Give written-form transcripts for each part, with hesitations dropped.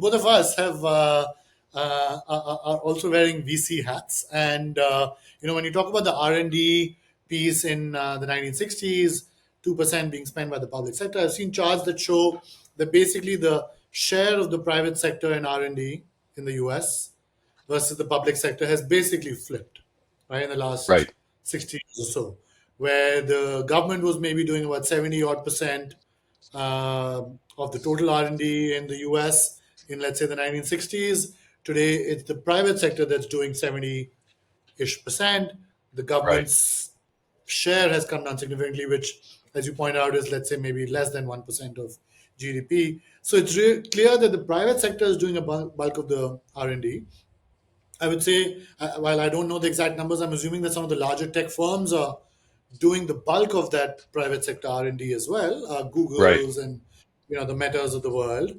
both of us have are also wearing VC hats, and when you talk about the R&D piece in the 1960s, 2% being spent by the public sector, I've seen charts that show that basically the share of the private sector in R&D in the US versus the public sector has basically flipped, right, in the last Right. 60 years or so, where the government was maybe doing about 70 odd percent of the total R&D in the US in, let's say, the 1960s. Today, it's the private sector that's doing 70-ish percent. The Right. government's share has come down significantly, which, as you point out, is, let's say, maybe less than 1% of GDP. So it's clear that the private sector is doing a bulk of the R&D. I would say, while I don't know the exact numbers, I'm assuming that some of the larger tech firms are doing the bulk of that private sector R&D as well, Right. Google's and the Metas of the world.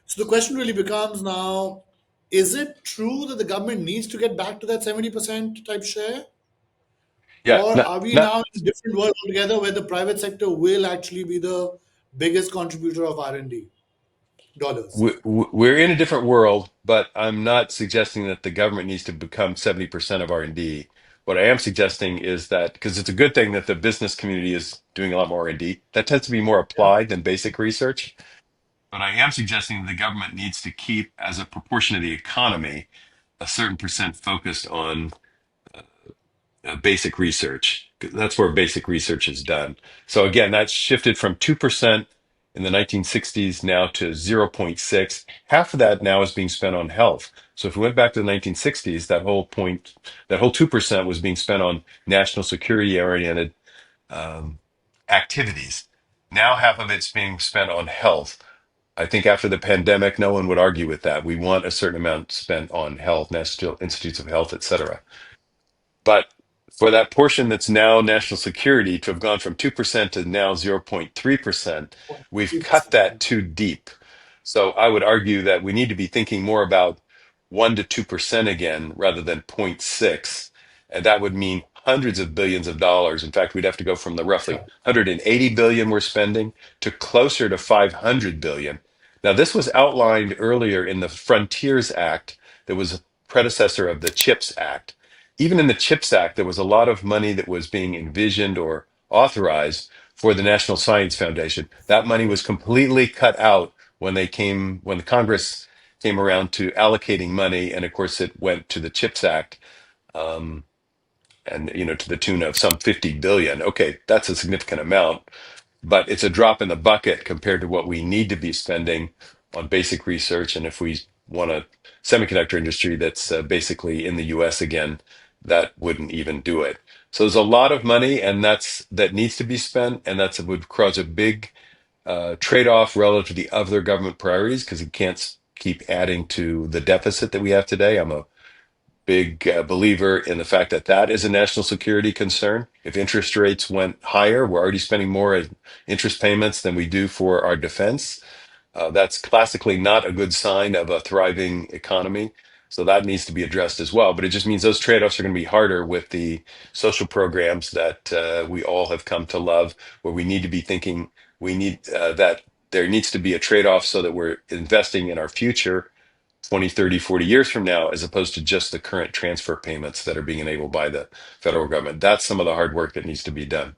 So the question really becomes now: is it true that the government needs to get back to that 70% type share, Yeah. or Not, are we not, now in a different world altogether where the private sector will actually be the biggest contributor of R&D dollars? we're in a different world, but I'm not suggesting that the government needs to become 70% of R&D. What I am suggesting is that because it's a good thing that the business community is doing a lot more R&D, that tends to be more Yeah. applied than basic research. But I am suggesting that the government needs to keep, as a proportion of the economy, a certain percent focused on basic research. That's where basic research is done. So again, that's shifted from 2% in the 1960s now to 0.6. Half of that now is being spent on health. So if we went back to the 1960s, that whole 2% was being spent on national security oriented um, activities. Now half of it's being spent on health. I think after the pandemic, no one would argue with that. We want a certain amount spent on health, national institutes of health, et cetera. But for that portion that's now national security to have gone from 2% to now 0.3%, we've cut 3%. that too deep. So I would argue that we need to be thinking more about 1 to 2% again rather than zero point 0.6. And that would mean hundreds of billions of dollars. In fact, we'd have to go from the roughly Yeah. 180 billion we're spending to closer to 500 billion. Now, this was outlined earlier in the Frontiers Act that was a predecessor of the CHIPS Act. Even in the CHIPS Act, there was a lot of money that was being envisioned or authorized for the National Science Foundation. That money was completely cut out when the Congress came around to allocating money, and of course it went to the CHIPS Act, um, and to the tune of some 50 billion. Okay, that's a significant amount, but it's a drop in the bucket compared to what we need to be spending on basic research. And if we want a semiconductor industry that's basically in the US again, that wouldn't even do it. So there's a lot of money, and that needs to be spent, and that would cause a big trade-off relative to the other government priorities because you can't keep adding to the deficit that we have today. I'm a big believer in the fact that that is a national security concern. If interest rates went higher, we're already spending more in interest payments than we do for our defense. That's classically not a good sign of a thriving economy. So that needs to be addressed as well. But it just means those trade-offs are going to be harder with the social programs that we all have come to love, where we need to be thinking we need that there needs to be a trade-off so that we're investing in our future 20, 30, 40 years from now, as opposed to just the current transfer payments that are being enabled by the federal government. That's some of the hard work that needs to be done.